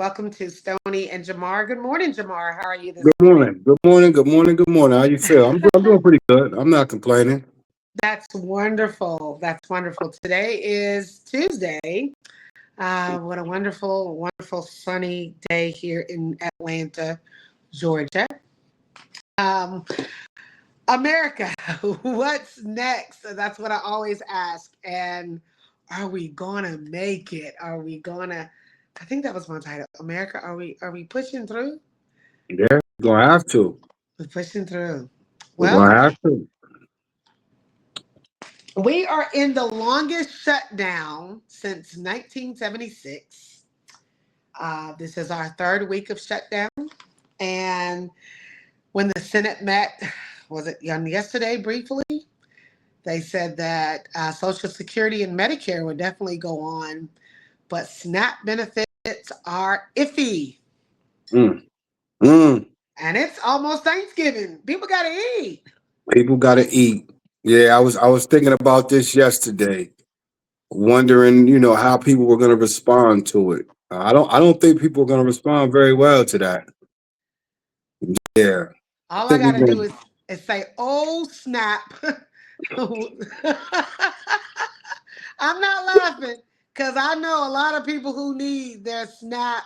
Welcome to Stony and Jamar. Good morning, Jamar. How are you this Good morning? morning. Good morning. Good morning. Good morning. How you feel? I'm doing pretty good. I'm not complaining. That's wonderful. That's wonderful. Today is Tuesday. What a wonderful, wonderful sunny day here in Atlanta, Georgia. Um, America, what's next? That's what I always ask. And are we gonna make it? Are we gonna? I think that was my title. America, are we pushing through? Yeah, we're gonna have to. We're pushing through. We're Well, gonna have to. we are in the longest shutdown since 1976. This is our third week of shutdown. And when the Senate met, was it yesterday briefly? They said that Social Security and Medicare would definitely go on, but SNAP benefits are iffy. Mm, mm. And it's almost Thanksgiving. People got to eat. People gotta eat. Yeah, I was thinking about this yesterday, wondering, how people were gonna respond to it. I don't think people are gonna respond very well to that. Yeah, I All I think got we're to do gonna. is say, oh, snap. I'm not laughing because I know a lot of people who need their SNAP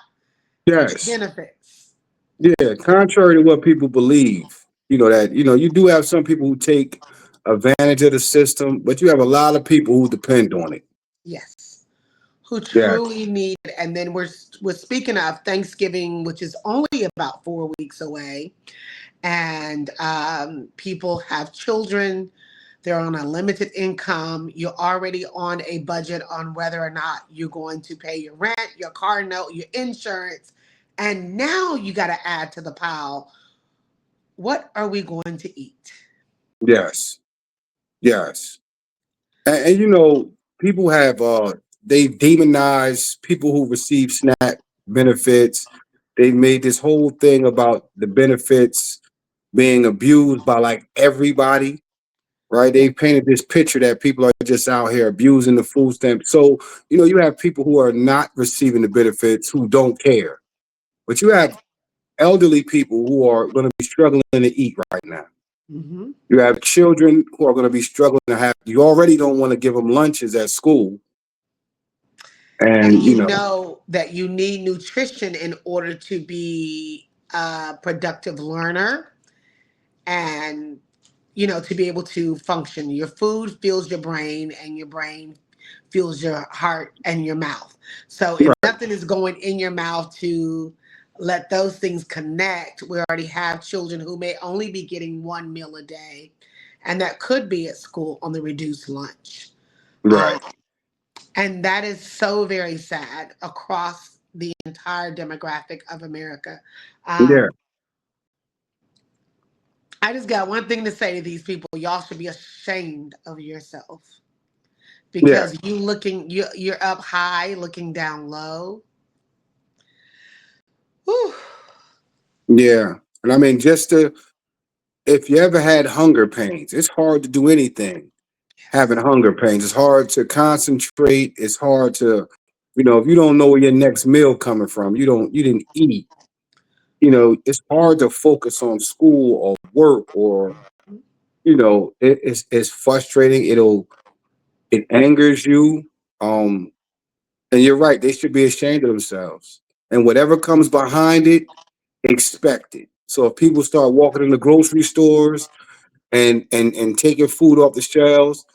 Yes, benefits. yeah. Contrary to what people believe, you do have some people who take advantage of the system, but you have a lot of people who depend on it. Yes, who Yeah, truly need it. And then we're speaking of Thanksgiving, which is only about 4 weeks away, and people have children. They're on a limited income. You're already on a budget on whether or not you're going to pay your rent, your car note, your insurance. And now you got to add to the pile, what are we going to eat? yes, yes. And people have they demonize people who receive SNAP benefits. They made this whole thing about the benefits being abused by like everybody, right? Yeah. They painted this picture that people are just out here abusing the food stamp. So, you have people who are not receiving the benefits who don't care. But you have elderly people who are going to be struggling to eat right now. Hmm. You have children who are going to be struggling to have, you already don't want to give them lunches at school. And And, you know that you need nutrition in order to be a productive learner and to be able to function. Your food fuels your brain, and your brain fuels your heart and your mouth. So if right, nothing is going in your mouth to let those things connect, we already have children who may only be getting one meal a day, and that could be at school on the reduced lunch. right. Um, and that is so very sad across the entire demographic of America. Yeah, Um, I just got one thing to say to these people. Y'all should be ashamed of yourself yeah, because you're up high looking down low. Whew. yeah. And I mean, if you ever had hunger pains, it's hard to do anything having Yes. hunger pains. It's hard to concentrate. It's hard to, if you don't know where your next meal coming from, you didn't eat. It's hard to focus on school or work or, it's frustrating. It angers you. Um, and you're right. They should be ashamed of themselves. And whatever comes behind it, expect it. So if people start walking in the grocery stores and taking food off the shelves,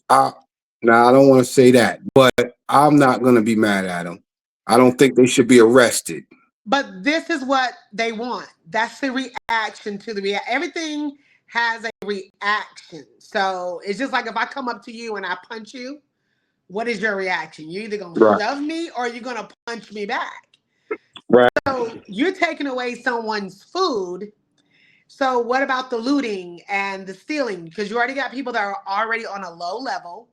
I now I don't want to say that, but I'm not going to be mad at them. I don't think they should be arrested. But this is what they want. That's the reaction to the everything has a reaction. So it's just like if I come up to you and I punch you, what is your reaction? You're either gonna Right. shove me or you're gonna punch me back. Right. So you're taking away someone's food. So what about the looting and the stealing? Because you already got people that are already on a low level.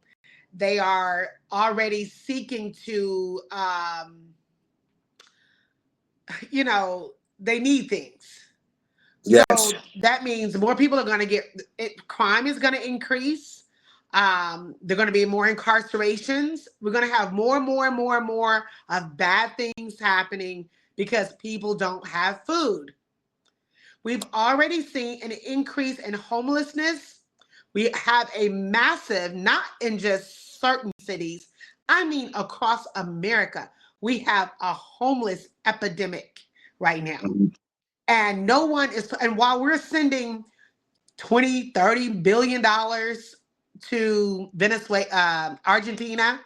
They are already seeking to, they need things. So Yes. that means more people are going to get it. Crime is going to increase. There are going to be more incarcerations. We're going to have more and more and more and more of bad things happening because people don't have food. We've already seen an increase in homelessness. We have a massive, not in just certain cities, I mean across America, we have a homeless epidemic right now. Mhm. And no one is, and while we're sending 20, 30 billion dollars to Venezuela, Argentina,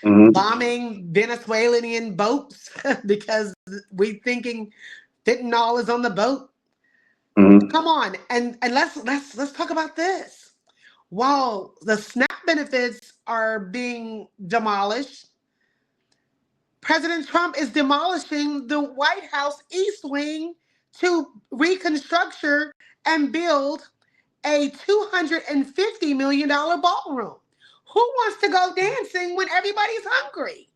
Mhm. bombing Venezuelan boats because we thinking fentanyl is on the boat. Mhm. Come on, and let's talk about this. While the SNAP benefits are being demolished, President Trump is demolishing the White House East Wing to reconstruct and build a $250 million ballroom. Who wants to go dancing when everybody's hungry?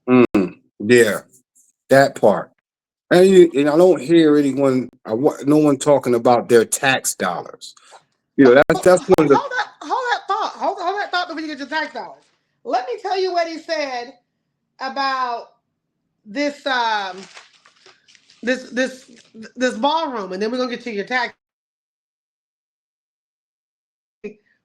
Mhm. Yeah, that part. And I don't hear anyone, no one talking about their tax dollars. That's one of the. Hold that thought before you get your tax dollars. Let me tell you what he said about this this this this ballroom, and then we're gonna get to your tax.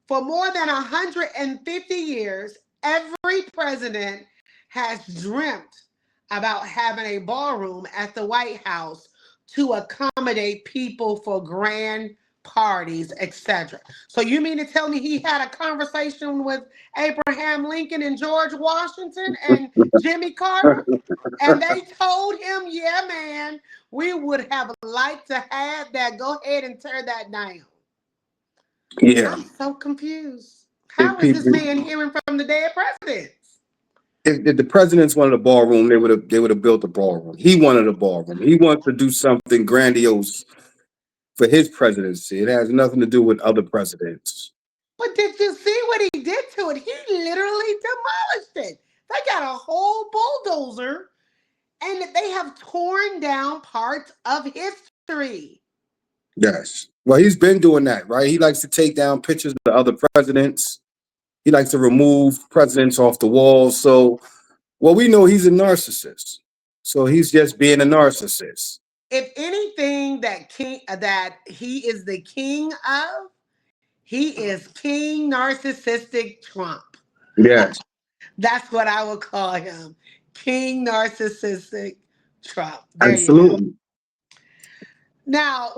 For more than 150 years, every president has dreamt about having a ballroom at the White House to accommodate people for grand parties, etc. So you mean to tell me he had a conversation with Abraham Lincoln and George Washington and Jimmy Carter? And they told him, yeah, man, we would have liked to have that. Go ahead and tear that down. Yeah, I'm so confused. if How is this people, man hearing from the dead presidents? if the presidents wanted a ballroom, they would have built a ballroom. He wanted a ballroom. He wants to do something grandiose for his presidency. It has nothing to do with other presidents. But did you see what he did to it? He literally demolished it. They got a whole bulldozer and they have torn down parts of history. Yes. Well, he's been doing that, right? He likes to take down pictures of other presidents. He likes to remove presidents off the wall. So, well, we know he's a narcissist. So he's just being a narcissist. If anything that he is the king of, he is King Narcissistic Trump. Yes, That's what I would call him. King Narcissistic Trump. There you go. absolutely. Now,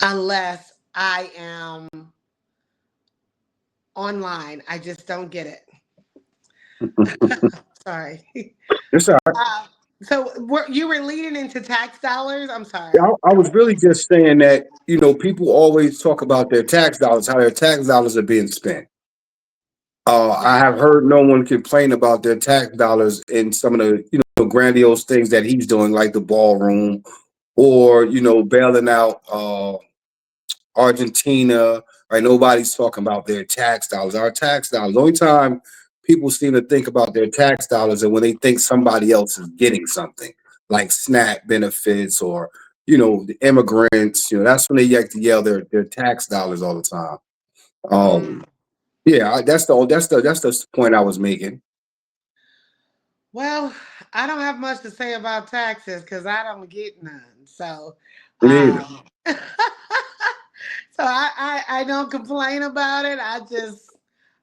unless I am online, I just don't get it. Sorry. It's all right. So you were leading into tax dollars? I'm I, sorry. I was really just saying that, people always talk about their tax dollars, how their tax dollars are being spent. I Right. have heard no one complain about their tax dollars in some of the, grandiose things that he's doing, like the ballroom or, bailing out Argentina. Right? Nobody's talking about their tax dollars. Our tax dollars. The only time people seem to think about their tax dollars and when they think somebody else is getting something, like SNAP benefits or, the immigrants. That's when they like to yell their tax dollars all the time. Mm. Yeah, that's the point I was making. Well, I don't have much to say about taxes because I don't get none. So, Yeah. so I don't complain about it.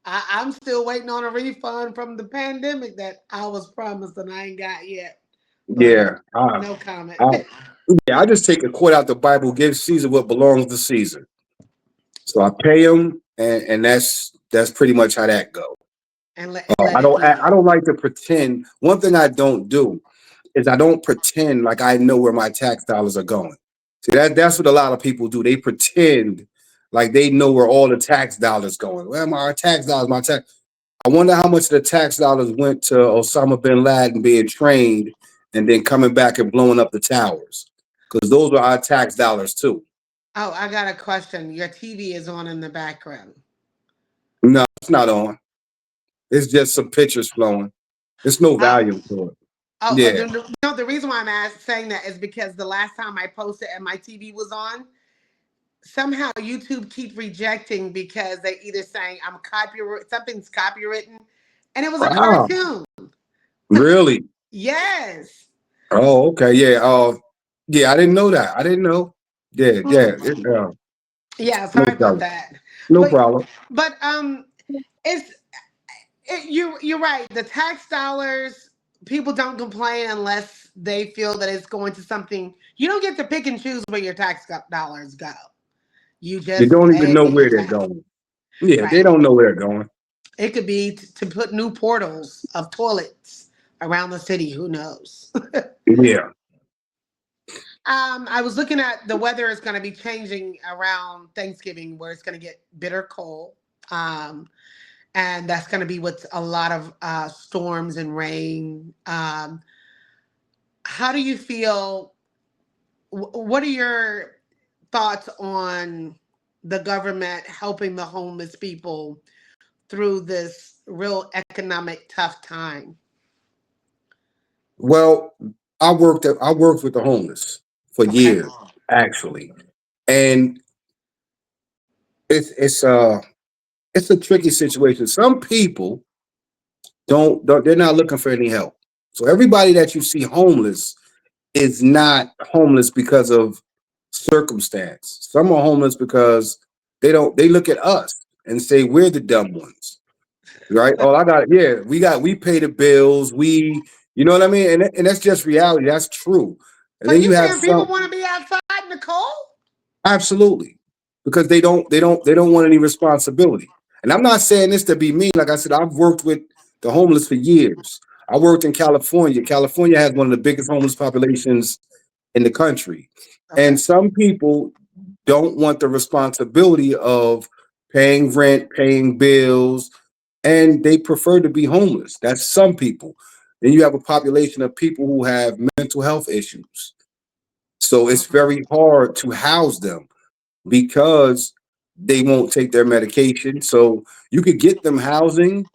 I'm still waiting on a refund from the pandemic that I was promised and I ain't got yet. But Yeah. no comment. I, yeah, I just take a quote out the Bible, give Caesar what belongs to Caesar. So I pay him, and that's pretty much how that goes. And I let it don't be. I don't like to pretend. One thing I don't do is I don't pretend like I know where my tax dollars are going. See, that's what a lot of people do. They pretend like they know where all the tax dollars going. Well, my tax dollars, my tax. I wonder how much of the tax dollars went to Osama bin Laden being trained and then coming back and blowing up the towers. Because those are our tax dollars too. Oh, I got a question. Your TV is on in the background. No, it's not on. It's just some pictures flowing. There's no Oh, value to it. Yeah. No, the reason why saying that is because the last time I posted and my TV was on, somehow YouTube keep rejecting because they either saying I'm copyright, something's copywritten, and it was a Wow. cartoon. Really? Yes. Oh, okay. Yeah. Yeah, I didn't know that. I didn't know. Yeah, yeah. Mm. Yeah, No sorry about problem. that. No But problem. but it's you're right. The tax dollars, people don't complain unless they feel that it's going to something. You don't get to pick and choose where your dollars go. You They just don't even pay know your where they're tax. going. Yeah, they Right. don't know where they're going. It could be to put new portals of toilets around the city. Who knows? Yeah. I was looking at the weather is going to be changing around Thanksgiving, where it's going to get bitter cold. Um, and that's going to be with a lot of storms and rain. How do you feel? What are your thoughts on the government helping the homeless people through this real economic tough time? Well, I worked with the homeless for Okay. years, actually. And it's it's a tricky situation. Some people don't they're not looking for any help. So everybody that you see homeless is not homeless because of circumstance. Some are homeless because they look at us and say we're the dumb ones. Right? Oh, we pay the bills, you know what I mean? And that's just reality. That's true. And So then you you have saying people some want to be outside in the cold? absolutely because they don't want any responsibility. And I'm not saying this to be mean. Like I said, I've worked with the homeless for years. I worked in California. California has one of the biggest homeless populations in the country. Okay. And some people don't want the responsibility of paying rent, paying bills, and they prefer to be homeless. That's some people. Then you have a population of people who have mental health issues. So it's very hard to house them because they won't take their medication. So you could get them housing,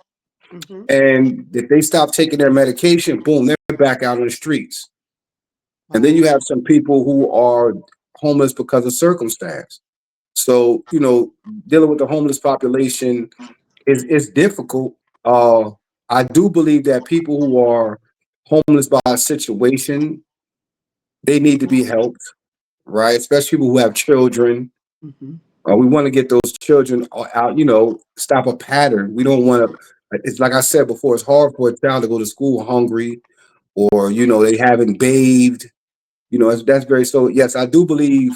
Mm-hmm. and if they stop taking their medication, boom, they're back out on the streets. And then Wow. you have some people who are homeless because of circumstance. So, dealing with the homeless population is difficult. I do believe that people who are homeless by a situation, they need to be helped, right? Especially people who have children. Mm-hmm. We want to get those children out, stop a pattern. We don't want to, it's like I said before, it's hard for a child to go to school hungry or, they haven't bathed. That's very, so yes, I do believe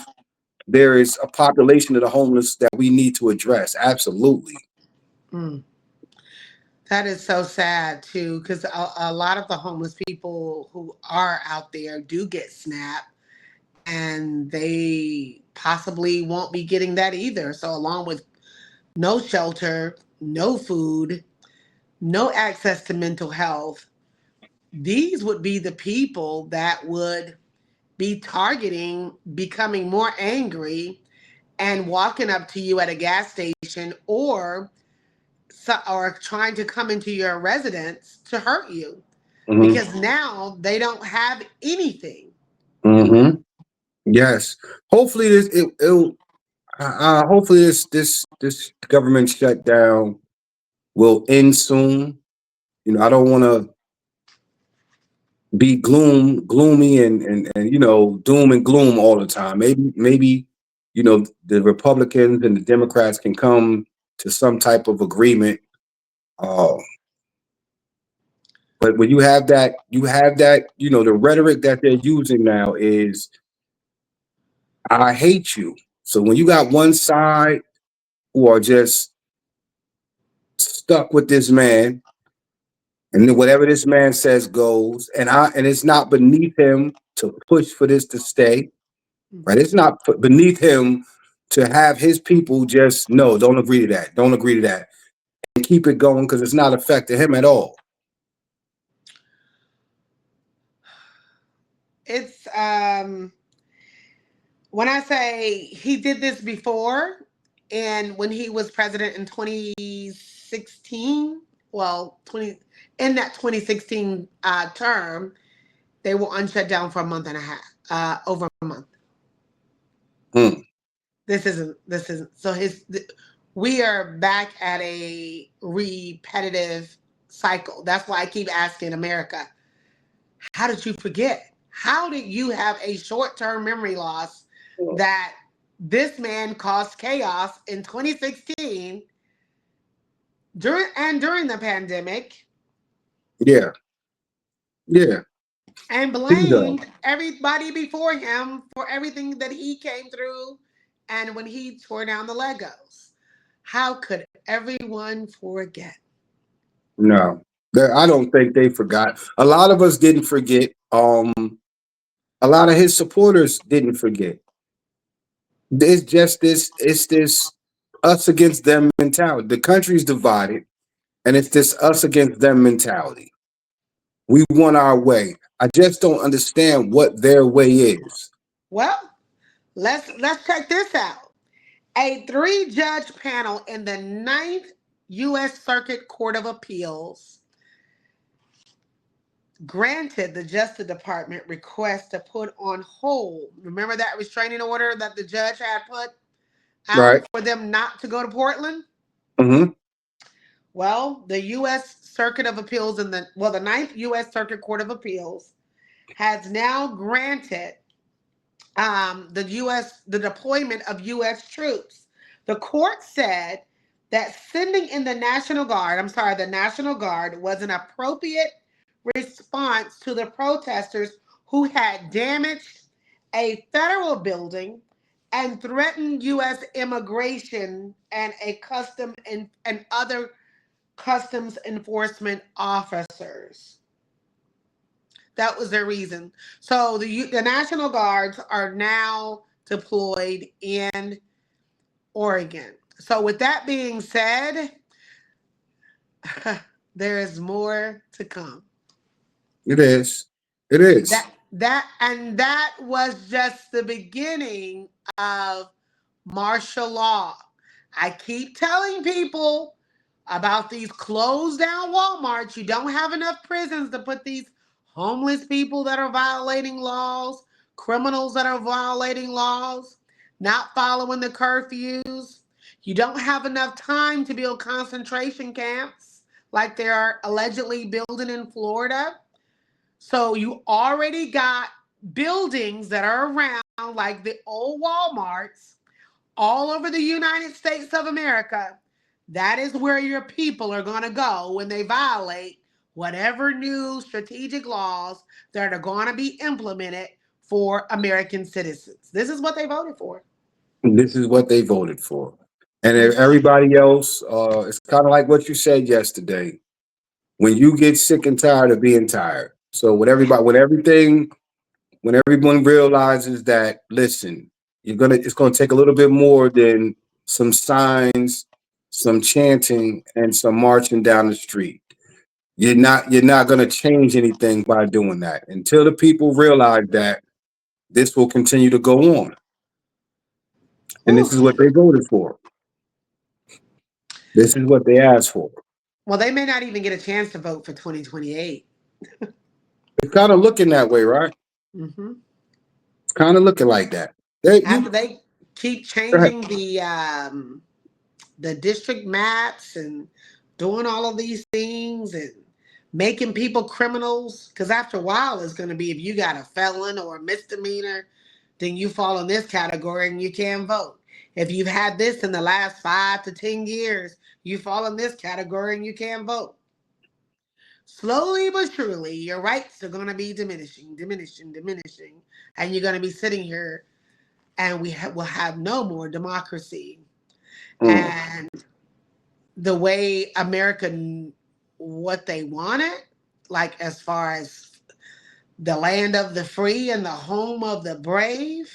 there is a population of the homeless that we need to address. Absolutely. Mm. That is so sad too, because a lot of the homeless people who are out there do get SNAP, and they possibly won't be getting that either. So, along with no shelter, no food, no access to mental health, these would be the people that would be targeting, becoming more angry, and walking up to you at a gas station or trying to come into your residence to hurt you Hmm. because now they don't have anything. Hmm. Yes. Hopefully hopefully this government shutdown will end soon. I don't want to be gloomy and doom and gloom all the time. Maybe the Republicans and the Democrats can come to some type of agreement. Uh, but when you have that, the rhetoric that they're using now is I hate you. So when you got one side who are just stuck with this man, and then whatever this man says goes, and it's not beneath him to push for this to stay. Right? It's not beneath him to have his people just no, don't agree to that, don't agree to that, and keep it going because it's not affecting him at all. It's when I say he did this before, and when he was president in 2016, well, 20 in that 2016 term, they will unshut down for a month and a half, over a month. Hmm. This isn't so we are back at a repetitive cycle. That's why I keep asking America, how did you forget? How did you have a short-term memory loss that this man caused chaos in 2016 during the pandemic Yeah, yeah. and Bingo. blamed everybody before him for everything that he came through and when he tore down the Legos? How could everyone forget? No, I don't think they forgot. A lot of us didn't forget. A lot of his supporters didn't forget. It's just this. It's this us against them mentality. The country's divided, and it's this us against them mentality. We want our way. I just don't understand what their way is. Well, let's check this out. A three-judge panel in the Ninth U.S. Circuit Court of Appeals granted the Justice Department request to put on hold. Remember that restraining order that the judge had put out Right. for them not to go to Portland? Mm-hmm. Well, the U.S. Circuit of Appeals the Ninth U.S. Circuit Court of Appeals has now granted the deployment of U.S. troops. The court said that sending in the National Guard was an appropriate response to the protesters who had damaged a federal building and threatened U.S. immigration and and other customs enforcement officers. That was their reason. So the National Guards are now deployed in Oregon. So with that being said, there is more to come. It is. It is. That was just the beginning of martial law. I keep telling people about these closed down Walmarts. You don't have enough prisons to put these homeless people that are violating laws, criminals that are violating laws, not following the curfews. You don't have enough time to build concentration camps like they are allegedly building in Florida. So you already got buildings that are around, like the old Walmarts, all over the United States of America. That is where your people are going to go when they violate whatever new strategic laws that are going to be implemented for American citizens. This is what they voted for. This is what they voted for. And Mm. everybody else, it's kind of like what you said yesterday. When you get sick and tired of being tired. So when everyone realizes that, listen, it's gonna take a little bit more than some signs, some chanting, and some marching down the street. You're not gonna change anything by doing that until the people realize that this will continue to go on. And Whew. this is what they voted for. This is what they asked for. Well, they may not even get a chance to vote for 2028. It's kind of looking that way, right? Hmm. It's kind of looking like that. They, After you, they keep go ahead. changing the district maps and doing all of these things and making people criminals, because after a while it's going to be, if you got a felon or a misdemeanor, then you fall in this category and you can't vote. If you've had this in the last 5 to 10 years, you fall in this category and you can't vote. Slowly but surely your rights are going to be diminishing, and you're going to be sitting here and will have no more democracy. Mm. And the way America, what they wanted, like as far as the land of the free and the home of the brave,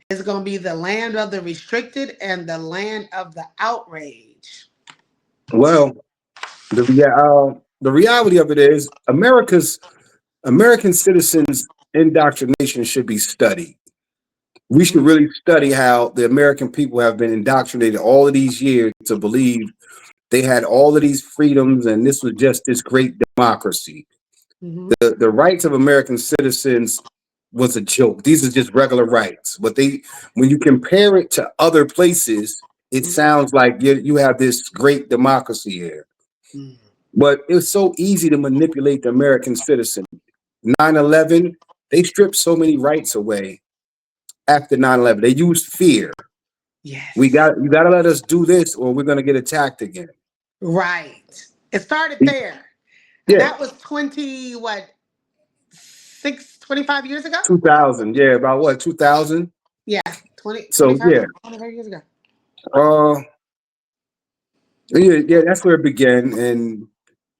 is going to be the land of the restricted and the land of the outrage. Well, the reality of it is American citizens indoctrination should be studied. We should really study how the American people have been indoctrinated all of these years to believe they had all of these freedoms and this was just this great democracy. Mhm. The rights of American citizens was a joke. These are just regular rights. But when you compare it to other places, it sounds like you have this great democracy here. Mhm. But it's so easy to manipulate the American citizen. 9/11, they stripped so many rights away after 9/11. They used fear. Yes. You got to let us do this, or we're going to get attacked again. Right. It started there. And Yeah, that was 20, what, 25 years ago? 2000. Yeah, about what, 2000? Yeah, 20, So 25, yeah, 25 years ago. uh, yeah, that's where it began, and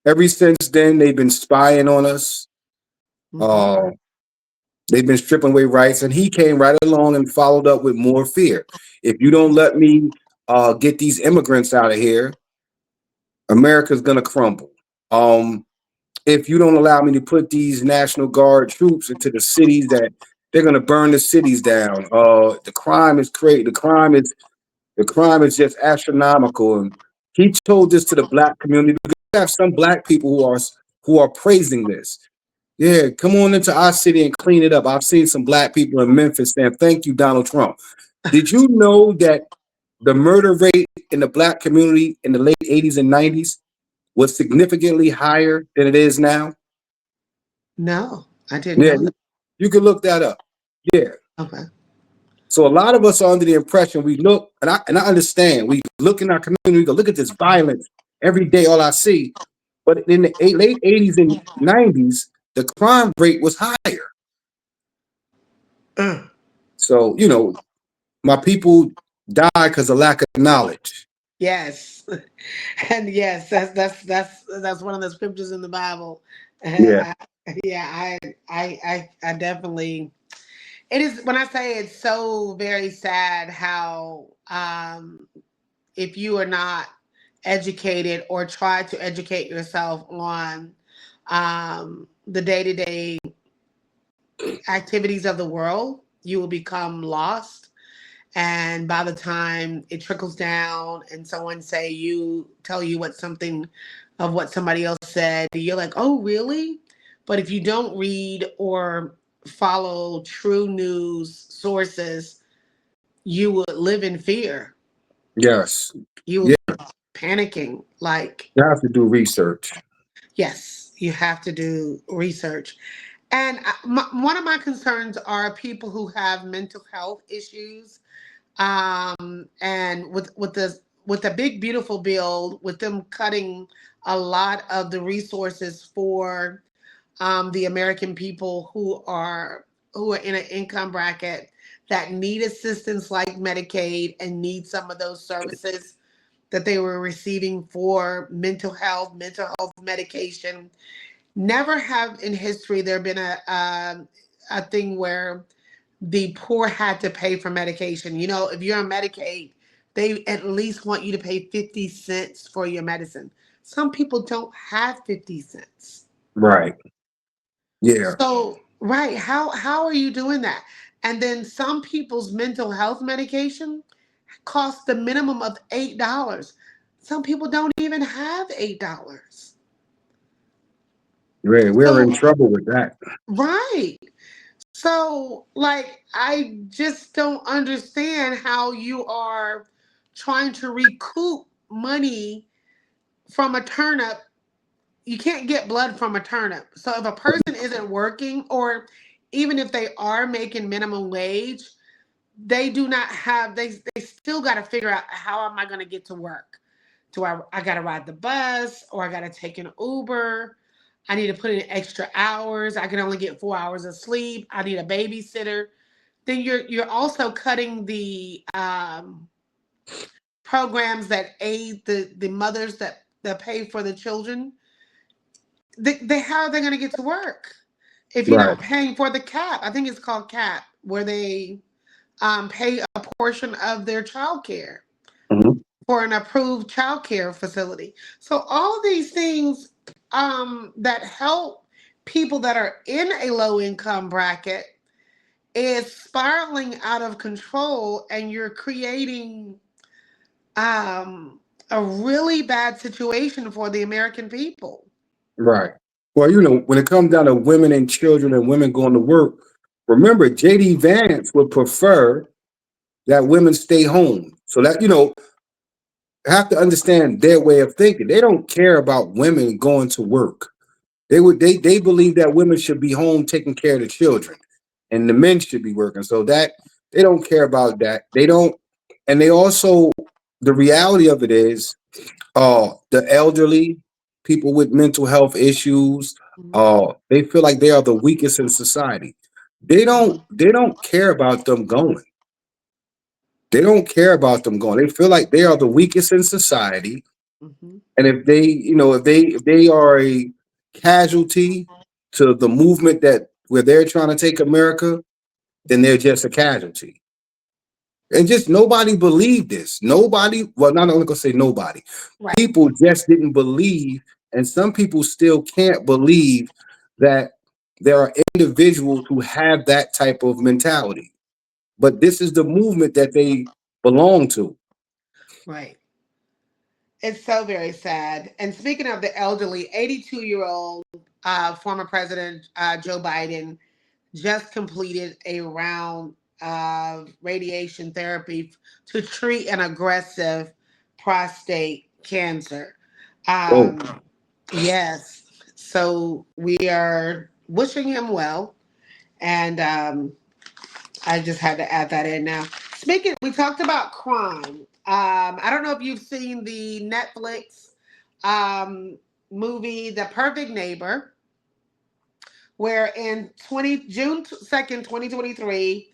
ever since then they've been spying on us. Mhm. Uh, they've been stripping away rights, and he came right along and followed up with more fear. If you don't let me get these immigrants out of here, America's gonna crumble. Um, if you don't allow me to put these National Guard troops into the cities, that they're gonna burn the cities down. The crime is crazy. The crime is just astronomical. And he told this to the black community because you have some black people who are praising this. Yeah, come on into our city and clean it up. I've seen some black people in Memphis saying, "Thank you, Donald Trump." Did you know that the murder rate in the black community in the late 80s and 90s was significantly higher than it is now? No, I didn't Yeah, know that. you can look that up. Yeah. Okay. So a lot of us are under the impression we look, and I understand. We look in our community, we go, look at this violence every day, all I see. But in the late 80s and 90s, the crime rate was higher. Mm. So, my people die because of lack of knowledge. Yes. And yes, that's one of the scriptures in the Bible. Yeah. Yeah, I definitely. It is when I say it's so very sad how if you are not educated or try to educate yourself on the day to day activities of the world, you will become lost. And by the time it trickles down and someone say you tell you what something of what somebody else said, you're like, oh really? But if you don't read or follow true news sources, you would live in fear. Yes. You Yeah. would be panicking. Like, You have to do research. yes, you have to do research. And one of my concerns are people who have mental health issues. And with the big beautiful bill, with them cutting a lot of the resources for the American people who are in an income bracket that need assistance like Medicaid and need some of those services that they were receiving for mental health medication. Never have in history there been a thing where the poor had to pay for medication. You know, if you're on Medicaid, they at least want you to pay 50 cents for your medicine. Some people don't have 50 cents. Right. Yeah. So, right, how are you doing that? And then some people's mental health medication costs the minimum of $8. Some people don't even have $8. We're in So, trouble with that. right. So, like, I just don't understand how you are trying to recoup money from a turnip. You can't get blood from a turnip. So, if a person isn't working, or even if they are making minimum wage, they do not have, they still got to figure out, how am I going to get to work? I got to ride the bus, or I got to take an Uber? I need to put in extra hours. I can only get 4 hours of sleep. I need a babysitter. Then you're also cutting the programs that aid the mothers that pay for the children. They how are they going to get to work if you're Right. not paying for the cap? I think it's called cap, where they pay a portion of their child care Mhm. for an approved child care facility. So all of these things that help people that are in a low income bracket is spiraling out of control, and you're creating um, a really bad situation for the American people. Right. Well, when it comes down to women and children and women going to work, remember JD Vance would prefer that women stay home. So that have to understand their way of thinking. They don't care about women going to work. They believe that women should be home taking care of the children, and the men should be working. So that they don't care about that. They don't, and they also the reality of it is, the elderly, people with mental health issues, Mhm. they feel like they are the weakest in society. Mhm. They don't care about them going. They don't care about them going. They feel like they are the weakest in society. Mhm. And if they, if they are a casualty to the movement that where they're trying to take America, then they're just a casualty. And just nobody believed this. Nobody, well, not only gonna say nobody, Right. people just didn't believe, and some people still can't believe that there are individuals who have that type of mentality. But this is the movement that they belong to. Right. It's so very sad. And speaking of the elderly, 82-year-old former President Joe Biden just completed a round of radiation therapy to treat an aggressive prostate cancer. Oh, Yes. So we are wishing him well. And I just had to add that in now. Speaking, we talked about crime. I don't know if you've seen the Netflix um, movie, The Perfect Neighbor, where in June 2nd, 2023,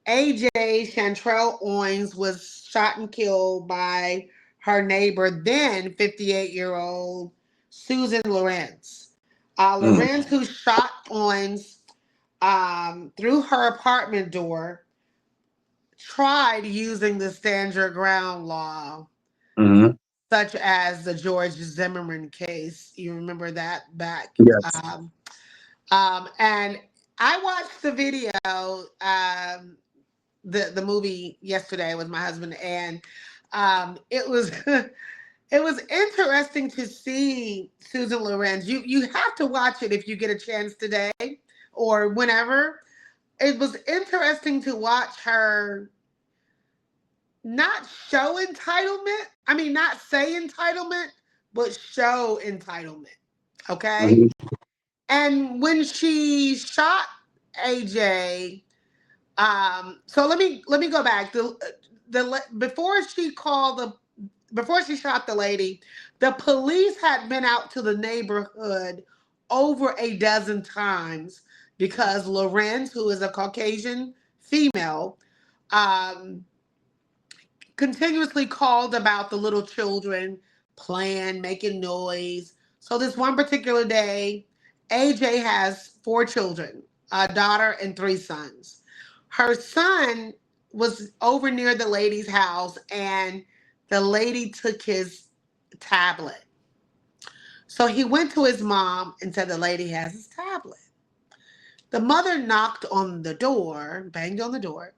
AJ Chantrell Owens was shot and killed by her neighbor, then 58-year-old Susan Lorenz. mm, Lorenz, who shot Owens through her apartment door, tried using the stand your ground law, mhm, such as the George Zimmerman case. You remember that back? yes. Um, and I watched the video, the movie yesterday with my husband, and it was it was interesting to see Susan Lorenz. You have to watch it if you get a chance today or whenever. It was interesting to watch her not show entitlement. I mean, not say entitlement, but show entitlement. Okay. Mhm, And when she shot AJ, so let me go back. The before she called the before she shot the lady, the police had been out to the neighborhood over a dozen times because Lorenz, who is a Caucasian female, um, continuously called about the little children playing, making noise. So this one particular day, AJ has four children, a daughter and three sons. Her son was over near the lady's house and the lady took his tablet. So he went to his mom and said the lady has his tablet. The mother knocked on the door, banged on the door.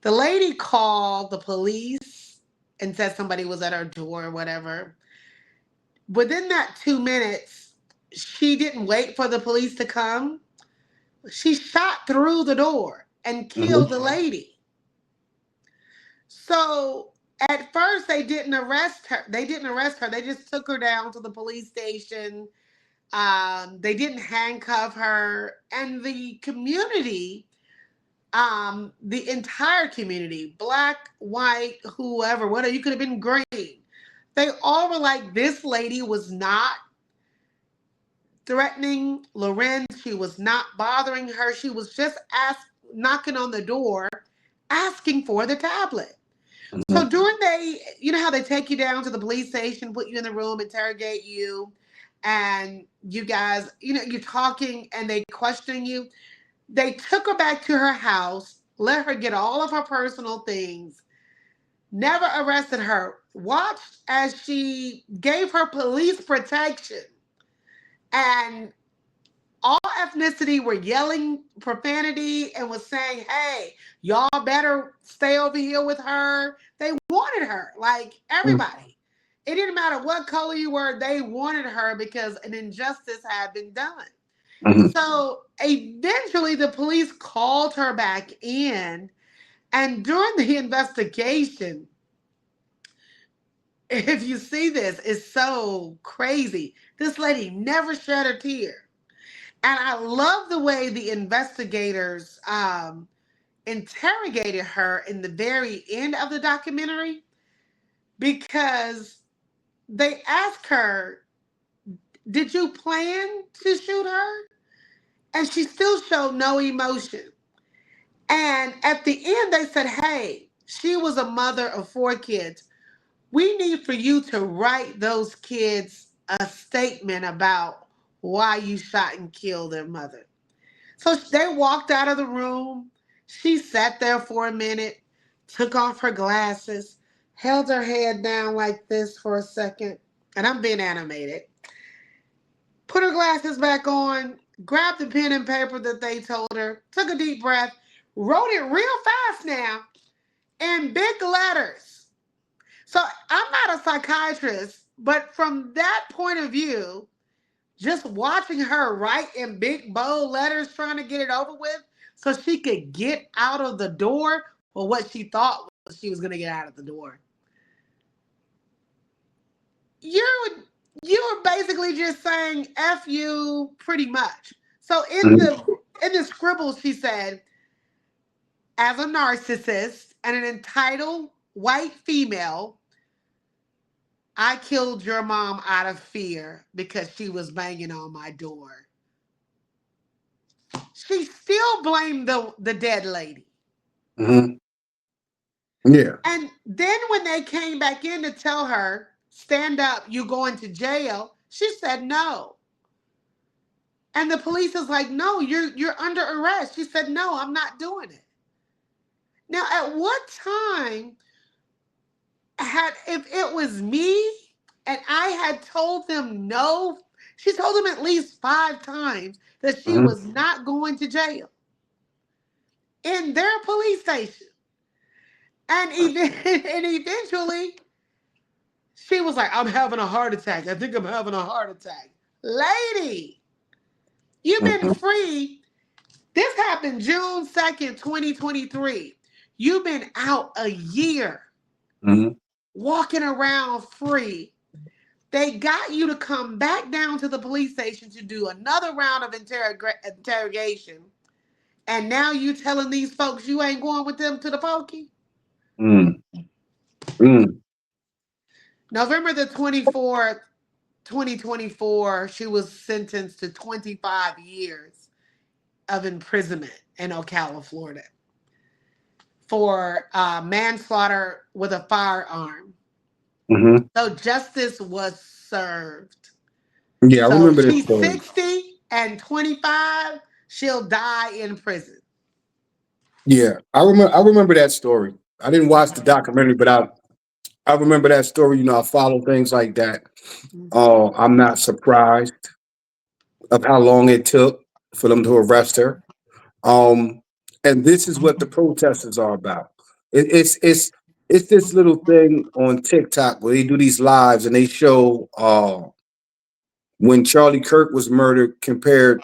The lady called the police and said somebody was at her door or whatever. Within that 2 minutes, she didn't wait for the police to come. She shot through the door and killed mhm, the lady. So at first they didn't arrest her. They didn't arrest her. They just took her down to the police station. They didn't handcuff her. And the community, the entire community, black, white, whoever, whatever, you could have been green. They all were like, this lady was not threatening Loren. She was not bothering her. She was just knocking on the door, asking for the tablet. mhm, So during you know how they take you down to the police station, put you in the room, interrogate you, and you guys, you're talking and they questioning you. They took her back to her house, let her get all of her personal things, never arrested her, watched as she gave her police protection. And all ethnicity were yelling profanity and was saying, hey, y'all better stay over here with her. They wanted her, like mhm, everybody. It didn't matter what color you were, they wanted her because an injustice had been done. Mhm. So eventually the police called her back in, and during the investigation, if you see this, it's so crazy. This lady never shed a tear. And I love the way the investigators interrogated her in the very end of the documentary, because they asked her, did you plan to shoot her? And she still showed no emotion. And at the end, they said, hey, she was a mother of 4 kids. We need for you to write those kids a statement about why you shot and killed their mother. So they walked out of the room. She sat there for a minute, took off her glasses, held her head down like this for a second, and I'm being animated. Put her glasses back on, grabbed the pen and paper that they told her, took a deep breath, wrote it real fast now in big letters. So I'm not a psychiatrist, but from that point of view, just watching her write in big bold letters trying to get it over with so she could get out of the door, or what she thought was she was going to get out of the door. You're you're basically just saying F you pretty much. So Mhm. in the scribble she said, as a narcissist and an entitled white female, I killed your mom out of fear because she was banging on my door. She still blamed the dead lady. Mhm. Yeah. And then when they came back in to tell her, stand up, you going to jail, she said no. And the police is like, no, you're under arrest. She said, no, I'm not doing it. Now, at what time had, if it was me and I had told them no, she told them at least 5 times that she Mhm. was not going to jail in their police station. And and eventually she was like, I'm having a heart attack. I think I'm having a heart attack. Lady, you've been Mhm. free. This happened June 2nd, 2023. You've been out a year Mhm. walking around free. They got you to come back down to the police station to do another round of interrogation. And now you telling these folks you ain't going with them to the pokey? Mm. Mm. November the 24th, 2024, she was sentenced to 25 years of imprisonment in Ocala, Florida, for manslaughter with a firearm. Mhm. So justice was served. Yeah, I So remember this she's story. 60 and 25. She'll die in prison. Yeah, I remember that story. I didn't watch the documentary, but I remember that story. You know, I follow things like that. I'm not surprised of how long it took for them to arrest her. Um, and this is what the protesters are about. It's this little thing on TikTok where they do these lives and they show when Charlie Kirk was murdered compared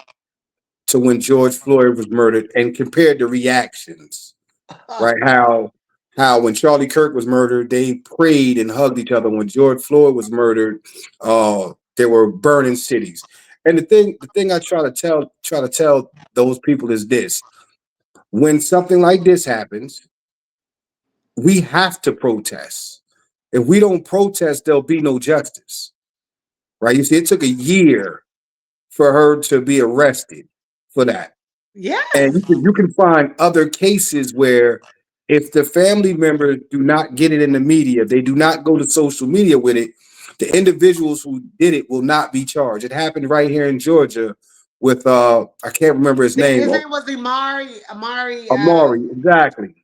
to when George Floyd was murdered and compared the reactions, right? How when Charlie Kirk was murdered, they prayed and hugged each other. When George Floyd was murdered, they were burning cities. And the thing I try to tell those people is this: when something like this happens, we have to protest. If we don't protest, there'll be no justice, right? You see, it took a year for her to be arrested for that. And Yes. you can find other cases where if the family members do not get it in the media, they do not go to social media with it, the individuals who did it will not be charged. It happened right here in Georgia with I can't remember his name. His name was Amari. Amari. Amari, exactly.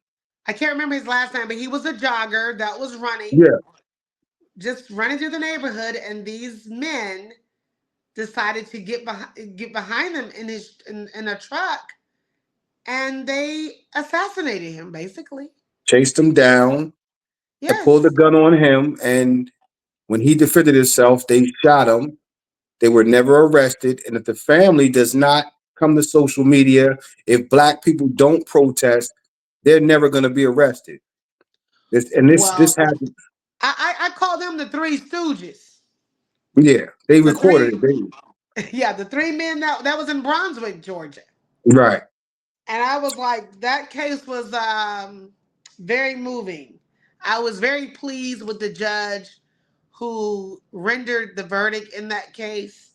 I can't remember his last name, but he was a jogger that was running, Yeah. just running through the neighborhood, and these men decided to get behind him in a truck, and they assassinated him. Basically, Chased him down and pulled yes. the gun on him, and When he defended himself, they shot him. They were never arrested. And if the family does not come to social media, if black people don't protest, they're never going to be arrested. This Well, happened. I call them the Three Stooges. Yeah, they The recorded three, it. yeah, the three men that was in Brunswick, Georgia. Right. And I was like, that case was very moving. I was very pleased with the judge who rendered the verdict in that case,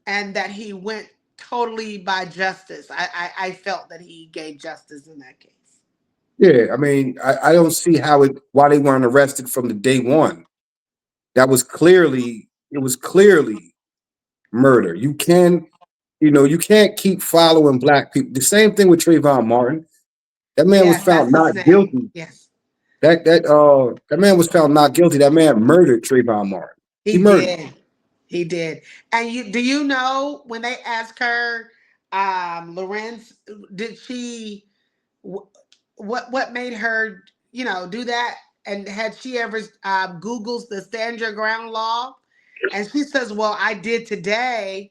and that he went totally by justice. I felt that he gave justice in that case. Yeah, I mean, I don't see why they weren't arrested from the day one. That was clearly it was clearly murder. You can't keep following black people. The same thing with Trayvon Martin. That man was Yes, found that's the not same. guilty. Yes, That man was found not guilty. That man murdered Trayvon Martin. He he murdered him. did. He did. And do you know when they asked her, Lorenz, did she wh- what made her do that, and had she ever Googles the stand your ground law? And she says, well, I did today.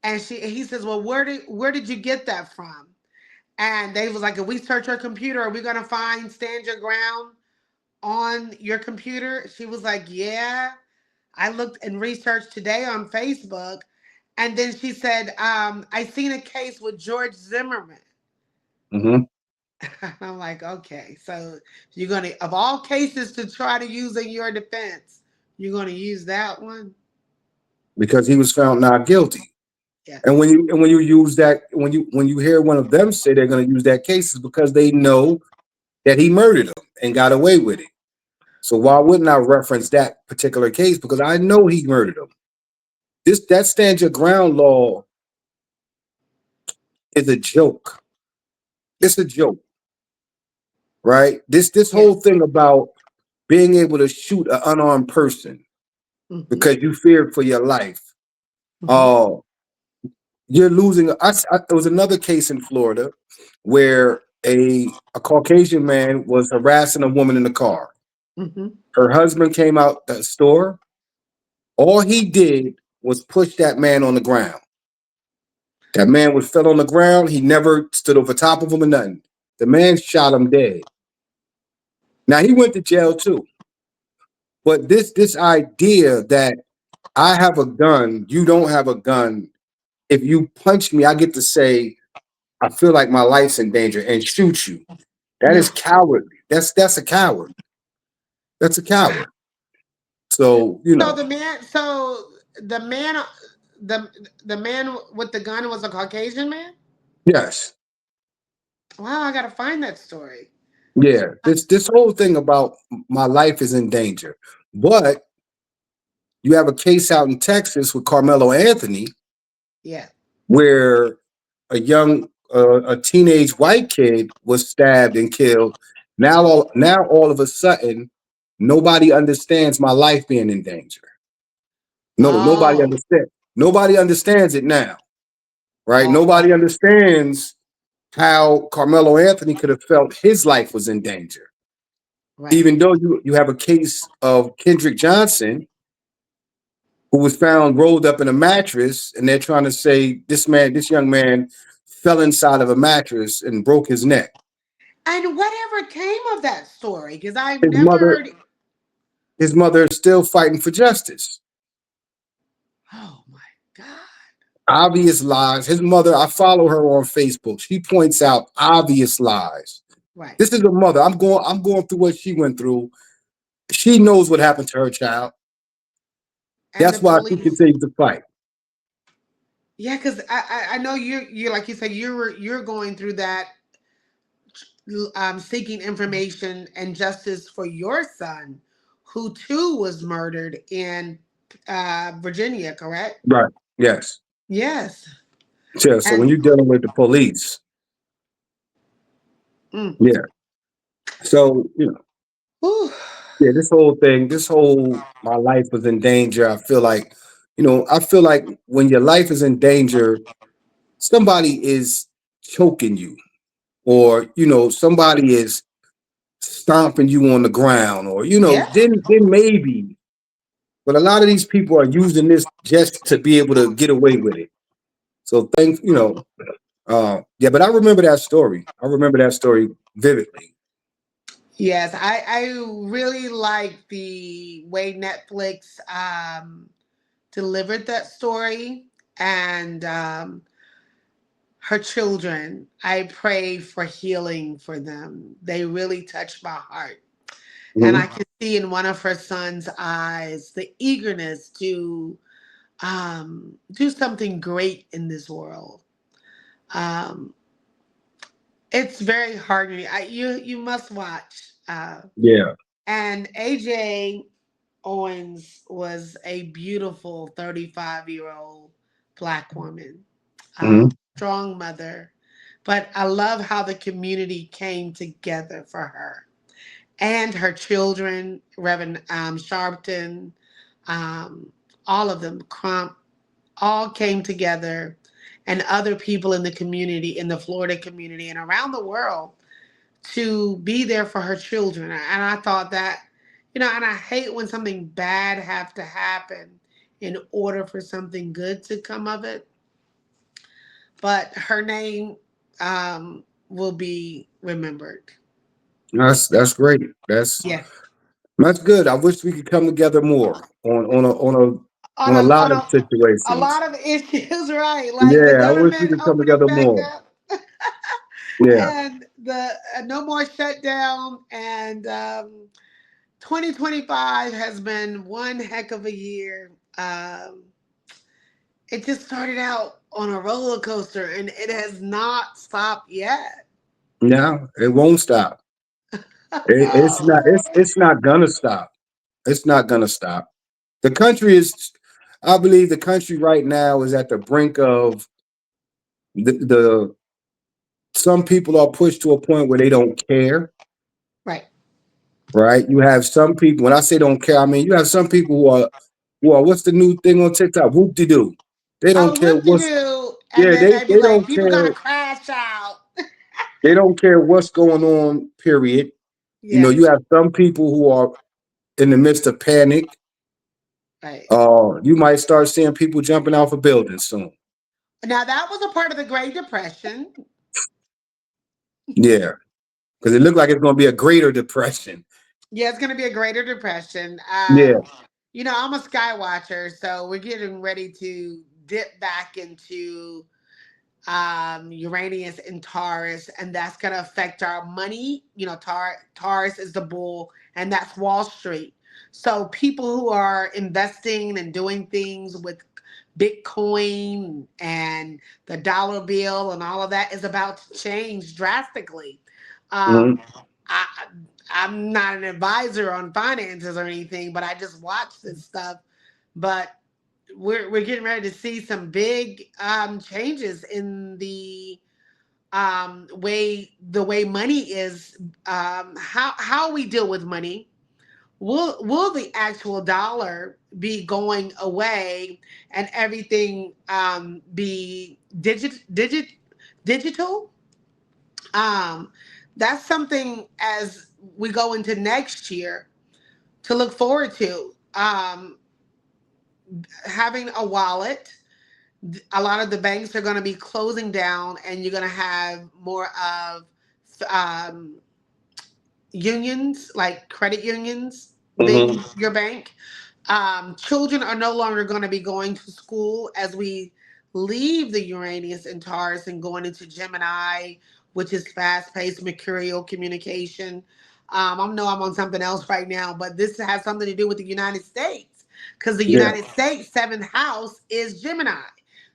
And he says, well, where did you get that from? And they was like, if we search her computer, are we gonna find stand your ground on your computer? She was like, yeah, I looked and researched today on Facebook. And then she said, I seen a case with George Zimmerman. Hmm. I'm like, okay, so you're gonna, of all cases to try to use in your defense, you're gonna use that one? Because he was found not guilty. And Yes. when you use that when you hear one of them say they're going to use that case, is because they know that he murdered him and got away with it. So why wouldn't I reference that particular case? Because I know he murdered him. That stand your ground law is a joke. It's a Yes. joke, right? This whole Yes. thing about being able to shoot an unarmed person Hmm. because you feared for your life. Hmm. Uh, you're losing. There was another case in Florida where a Caucasian man was harassing a woman in the car. Hmm. Her husband came out the store. All he did was push that man on the ground. That man was fell on the ground. He never stood over top of him or nothing. The man shot him dead. Now he went to jail too. But this idea that I have a gun, you don't have a gun. If you punch me, I get to say I feel like my life's in danger and shoot you. That No. is cowardly. That's a coward. That's a coward. So So the man, the the man with the gun was a Caucasian man. yes, Wow, I gotta find that story. yeah. This whole thing about my life is in danger, but you have a case out in Texas with Carmelo Anthony Yeah. where a teenage white kid was stabbed and killed. Now all of a sudden, nobody understands my life being in danger. No, nobody Oh, understands. Nobody understands it now, right? oh, Nobody understands how Carmelo Anthony could have felt his life was in danger. right. Even though you have a case of Kendrick Johnson who was found rolled up in a mattress, and they're trying to say this young man fell inside of a mattress and broke his neck. And whatever came of that story? Because I've His never mother, heard. his mother is still fighting for justice. Oh my God. Obvious lies. His mother, I follow her on Facebook. She points out obvious lies. Right. This is a mother. I'm going through what she went through. She knows what happened to her child. And the That's why she police. continues to fight. Yeah, because I know you're like you said you're going through that, seeking information and justice for your son, who too was murdered in Virginia, correct? Right. Yes. Yes. Yeah. So when And you're dealing with the police, mm, yeah. So, whew, yeah, this whole my life was in danger. I feel like when your life is in danger, somebody is choking you, or somebody is stomping you on the ground, or yeah, then maybe But a lot of these people are using this just to be able to get away with it. So yeah, but I remember that story. I remember that story vividly. Yes, I really like the way Netflix delivered that story, and her children. I pray for healing for them. They really touched my heart. And I Mhm. can see in one of her son's eyes the eagerness to do something great in this world. Um, it's very hard. You must watch. Yeah. And AJ Owens was a beautiful 35-year-old Black woman, Mhm. strong mother. But I love how the community came together for her and her children, Reverend Sharpton, um, all of them, Crump, all came together, and other people in the community, in the Florida community, and around the world to be there for her children. And I thought that, and I hate when something bad have to happen in order for something good to come of it. But her name will be remembered. That's great. Yes. That's good. I wish we could come together more on a lot On of a situations. lot of issues, right? Like the Yeah, I wish we government could come opening together back more. up, Yeah. and the no more shutdown, and 2025 has been one heck of a year. It just started out on a roller coaster, and it has not stopped yet. No, it won't stop. It's not gonna stop. It's not gonna stop. The country is, I believe, the country right now is at the brink of the. Some people are pushed to a point where they don't care. Right. Right? You have some people. When I say don't care, I mean you have some people who are what's the new thing on TikTok? Whoop de doo. They don't Oh, care whoop de what's doo, and yeah. then They they'd be they like, don't "People gonna care. crash out." They don't care what's going on. Period. Yes. You have some people who are in the midst of panic. Right. You might start seeing people jumping off of buildings soon. Now that was a part of the Great Depression. Yeah, because it looked like it's going to be a greater depression. Yeah, it's going to be a greater depression. Yeah. I'm a sky watcher, so we're getting ready to dip back into Uranus and Taurus, and that's going to affect our money. Taurus is the bull, and that's Wall Street. So people who are investing and doing things with Bitcoin and the dollar bill and all of that is about to change drastically. Mhm. I, I'm not an advisor on finances or anything, but I just watch this stuff. But we're getting ready to see some big changes in the way money is, how we deal with money. Will the actual dollar be going away and everything be digital? Um, that's something as we go into next year to look forward to. Having a wallet. A lot of the banks are going to be closing down, and you're going to have more of um, unions, like credit unions, being Mhm. your bank. Children are no longer going to be going to school as we leave the Uranus and Taurus and going into Gemini, which is fast paced mercurial communication. I know I'm on something else right now, but this has something to do with the United States because the Yeah. United States seventh house is Gemini.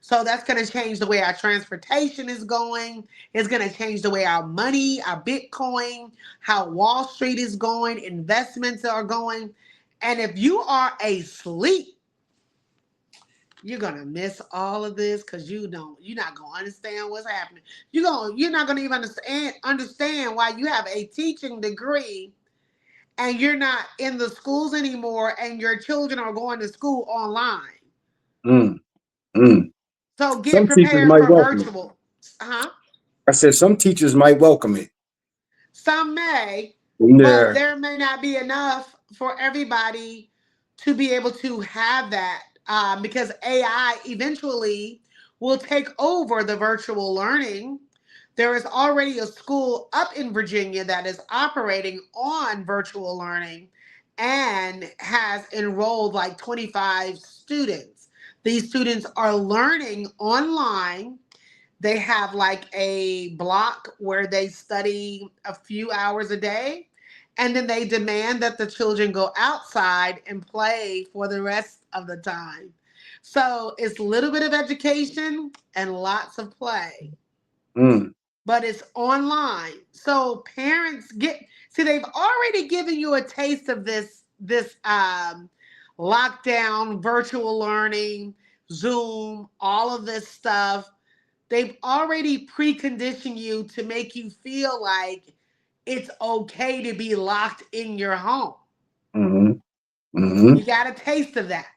So that's going to change the way our transportation is going. It's going to change the way our money, our Bitcoin, how Wall Street is going, investments are going. And if you are asleep, you're gonna miss all of this because you're not gonna understand what's happening. You're not gonna even understand why you have a teaching degree and you're not in the schools anymore and your children are going to school online. Mm. Mm. So get Some teachers prepared might for welcome it. virtual. Huh? I said some teachers might welcome it. Some may, but Yeah. there may not be enough for everybody to be able to have that, because AI eventually will take over the virtual learning. There is already a school up in Virginia that is operating on virtual learning and has enrolled like 25 students. These students are learning online. They have like a block where they study a few hours a day, and then they demand that the children go outside and play for the rest of the time. So it's a little bit of education and lots of play, Mm. but it's online. So parents get, see, they've already given you a taste of this lockdown, virtual learning, Zoom, all of this stuff. They've already preconditioned you to make you feel like it's okay to be locked in your home. Mm-hmm. Mm-hmm. You got a taste of that.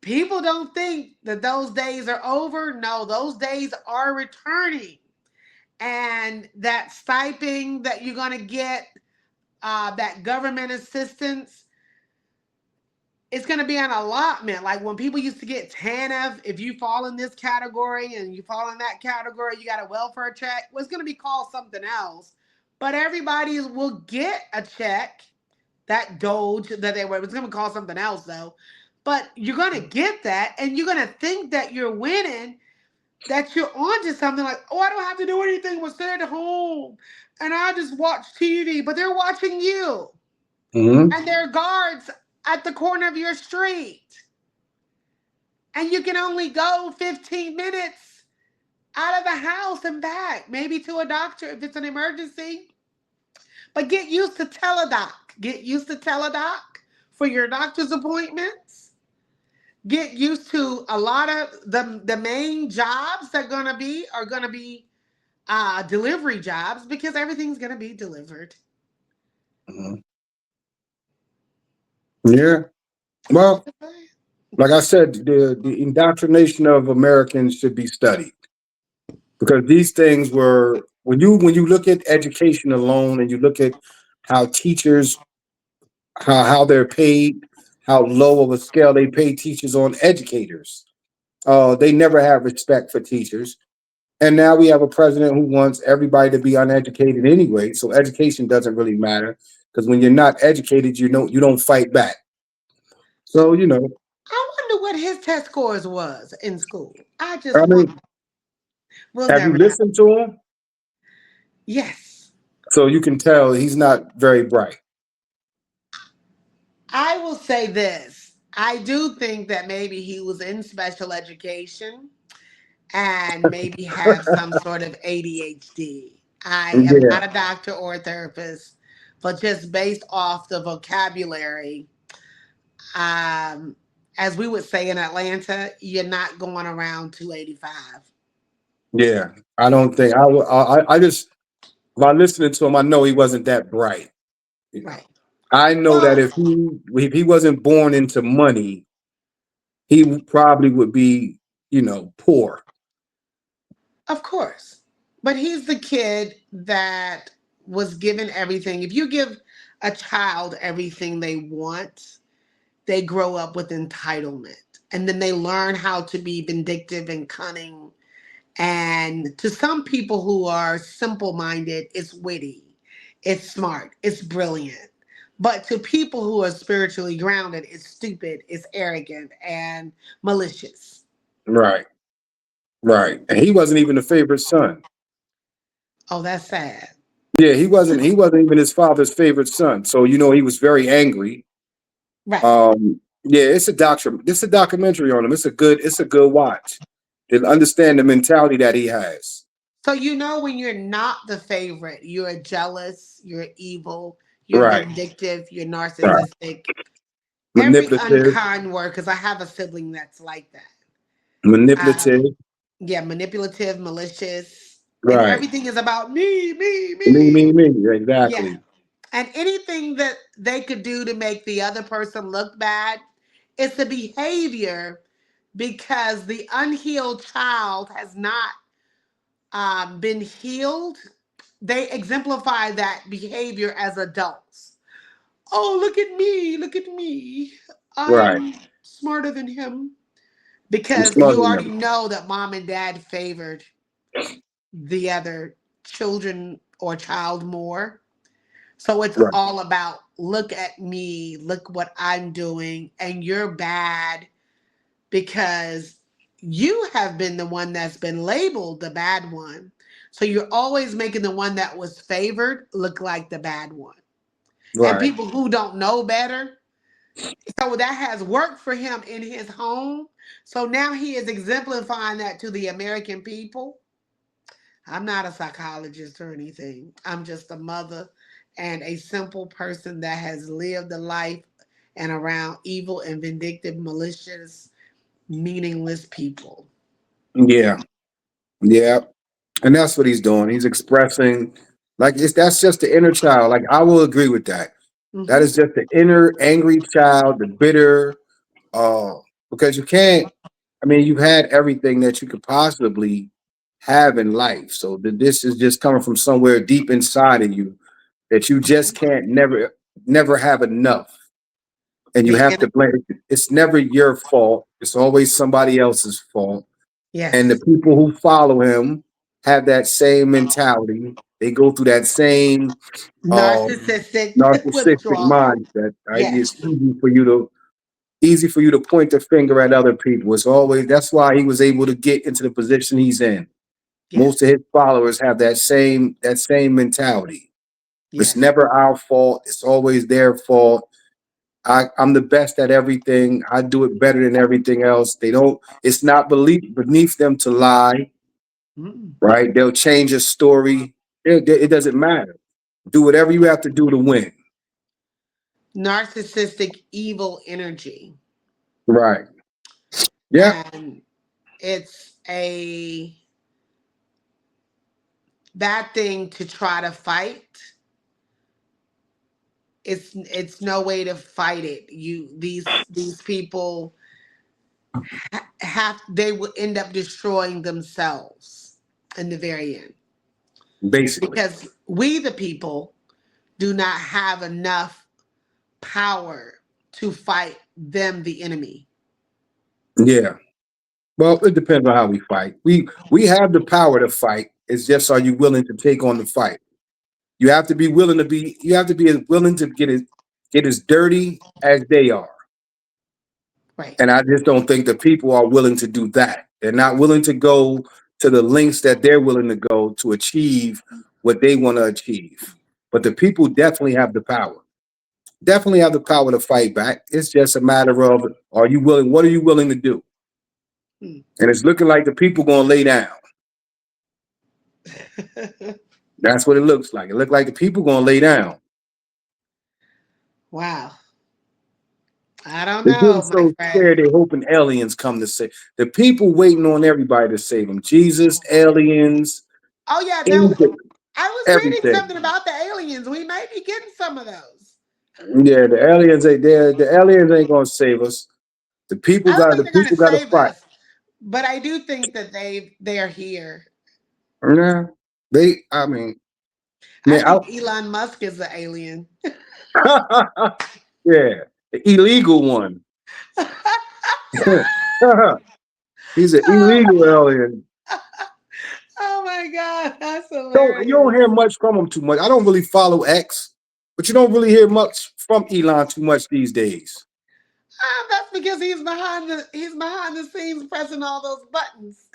People don't think that those days are over. No, those days are returning. And that stipend that you're going to get, that government assistance, it's going to be an allotment. Like when people used to get TANF, if you fall in this category and you fall in that category, you got a welfare check. Well, it's going to be called something else. But everybody will get a check, that Doge that they were. It's going to call something else though. But you're going to get that, and you're going to think that you're winning, that you're onto something like, oh, I don't have to do anything but stay at home and I just watch TV. But they're watching you, Mm-hmm. and there are guards at the corner of your street, and you can only go 15 minutes out of the house and back, maybe to a doctor if it's an emergency. But get used to Teledoc. Get used to Teledoc for your doctor's appointments. Get used to a lot of the main jobs that are gonna be delivery jobs, because everything's gonna be delivered. Mm-hmm. Yeah. Well, like I said, the indoctrination of Americans should be studied, because these things were, when you look at education alone and you look at how teachers, how they're paid, how low of a scale they pay teachers on educators. They never have respect for teachers. And now we have a president who wants everybody to be uneducated anyway. So education doesn't really matter, because when you're not educated, you don't fight back. So I wonder what his test scores was in school. I I just wonder. mean, We'll have you never know. listened to him? Yes. So you can tell he's not very bright. I will say this. I do think that maybe he was in special education and maybe have some sort of ADHD. I am Yeah, not a doctor or a therapist, but just based off the vocabulary, um, as we would say in Atlanta, you're not going around 285. yeah. I don't think I would. I just, by listening to him, I know he wasn't that bright. You know, Right. I know that Well, if he wasn't born into money, he probably would be, poor. of course. But he's the kid that was given everything. If you give a child everything they want, they grow up with entitlement. And then they learn how to be vindictive and cunning. And to some people who are simple minded, it's witty, it's smart, it's brilliant. But to people who are spiritually grounded, it's stupid, it's arrogant, and malicious. Right, right. And he wasn't even the favorite son. Oh, that's sad. Yeah, he wasn't even his father's favorite son. So he was very angry. Right. Yeah, it's a documentary on him. It's a good watch to understand the mentality that he has. So you know when you're not the favorite, you're jealous, you're evil, you're Right, vindictive, you're right. narcissistic. Every Manipulative, unkind word, because I have a sibling that's like that. manipulative. Um, yeah, manipulative, malicious, and Right. everything is about me, me, Me, me, me. me. Yeah. Exactly. And anything that they could do to make the other person look bad, it's the behavior, because the unhealed child has not been healed. They exemplify that behavior as adults. oh, look at me, look at me. I Right. am smarter than him. I'm Because smarter you than already them. know that mom and dad favored the other children or child more. So it's Right. all about look at me, look what I'm doing, and you're bad because you have been the one that's been labeled the bad one. So you're always making the one that was favored look like the bad one. And Right. people who don't know better, so that has worked for him in his home. So now he is exemplifying that to the American people. I'm not a psychologist or anything. I'm just a mother and a simple person that has lived a life and around evil and vindictive, malicious, meaningless people. Yeah. Yeah. And that's what he's doing. He's expressing like that's just the inner child. Like I will agree with that. That Hmm. is just the inner angry child, the bitter, uh, because you can't, I mean, you've had everything that you could possibly have in life. So this is just coming from somewhere deep inside of you that you just can't never have enough. And you The have inner, to blame it's never your fault. It's always somebody else's fault. And the yes, people who follow him have that same mentality. They go through that same narcissistic narcissistic withdrawal. mindset. Right? Yes, It's easy for you to point the finger at other people. It's always that's why he was able to get into the position he's in. Most of yes, his followers have that same mentality. It's yes. never our fault. It's always their fault. I'm the best at everything. I do it better than everything else. They don't. It's not beneath them to lie. Mm. Right? They'll change a story. It doesn't matter. Do whatever you have to do to win. Narcissistic evil energy. Right. Yeah. And it's a bad thing to try to fight. It's no way to fight it. You these people have they will end up destroying themselves in the very end Basically. because we the people do not have enough power to fight them the enemy. Yeah. Well, it depends on how we fight. We have the power to fight. It's just are you willing to take on the fight? You have to be willing to be. You have to be as willing to get as dirty as they are. Right. And I just don't think the people are willing to do that. They're not willing to go to the lengths that they're willing to go to achieve what they want to achieve. But the people definitely have the power. Definitely have the power to fight back. It's just a matter of are you willing? What are you willing to do? Hmm. And it's looking like the people going to lay down. That's what it looks like. It looks like the people going to lay down. Wow. I don't They're getting know, my so friend. scared they're hoping aliens come to save. The people waiting on everybody to save them. Jesus, aliens, Oh yeah, no. anything, I was reading everything. something about the aliens. We might be getting some of those. Yeah, the aliens ain't there. The aliens ain't gonna save us. I don't The think they're going people to gotta save fight. us, but I do think that they're here. Yeah. I mean, I man, think Elon Musk is the alien. yeah, the illegal one. He's an Oh, illegal alien. oh my God, that's You don't hilarious. hear much from him too much. I don't really follow X, but you don't really hear much from Elon too much these days. That's because he's behind the scenes pressing all those buttons.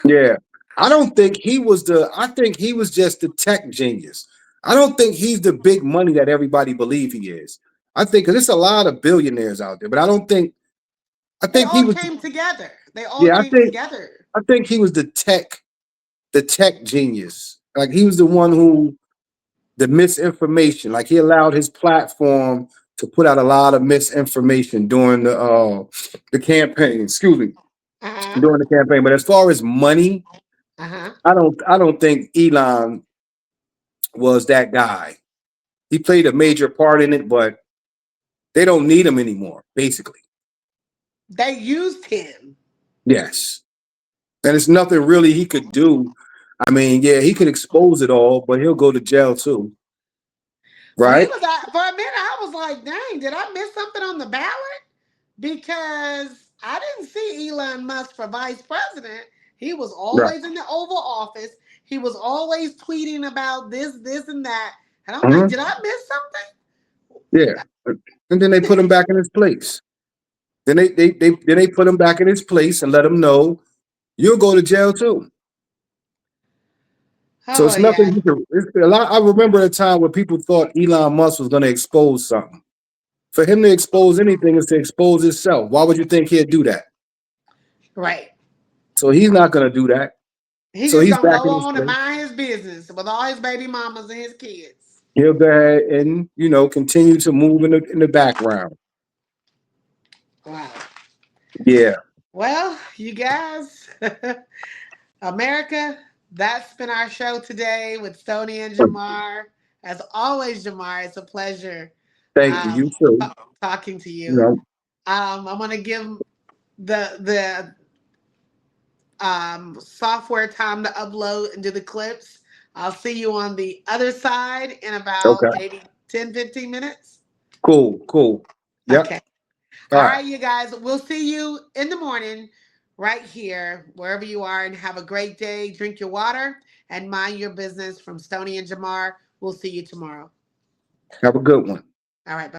Yeah. I think he was just the tech genius. I don't think he's the big money that everybody believe he is. I think because there's a lot of billionaires out there, but I They think he all was came together. They all yeah, came together. I think he was the tech genius. Like he was the one who the misinformation, like he allowed his platform to put out a lot of misinformation during the campaign, excuse me, Uh huh. during the campaign. But as far as money, Uh huh. I don't think Elon was that guy. He played a major part in it, but they don't need him anymore, basically. They used him. Yes. And it's nothing really he could do. I mean, yeah, he could expose it all, but he'll go to jail too. So he Right? was out for a minute. I was like, dang, did I miss something on the ballot? Because I didn't see Elon Musk for vice president. He was Right. always in the Oval Office. He was always tweeting about this, and that. And I'm like, Mhm. did I miss something? Yeah. And then they put him back in his place. Then they put him back in his place and let him know you'll go to jail too. So Oh it's nothing yeah, you can. It's a lot. I remember a time where people thought Elon Musk was going to expose something. For him to expose anything is to expose himself. Why would you think he'd do that? right. So he's not going to do that. He So just he's gonna back go in his on and place. mind his business with all his baby mamas and his kids. He'll go ahead and continue to move in the background. Wow. Yeah. Well, you guys, America, that's been our show today with Stony and Jamar. As always, Jamar, it's a pleasure Thank you. um, You too. talking to You you. know. I'm gonna give the software time to upload and do the clips. I'll see you on the other side in about Okay. maybe 10, 15 minutes. Cool. Cool. Yep. Okay. All All right. right, you guys. We'll see you in the morning right here, wherever you are, and have a great day. Drink your water and mind your business from Stony and Jamar. We'll see you tomorrow. Have a good one. All right. Bye.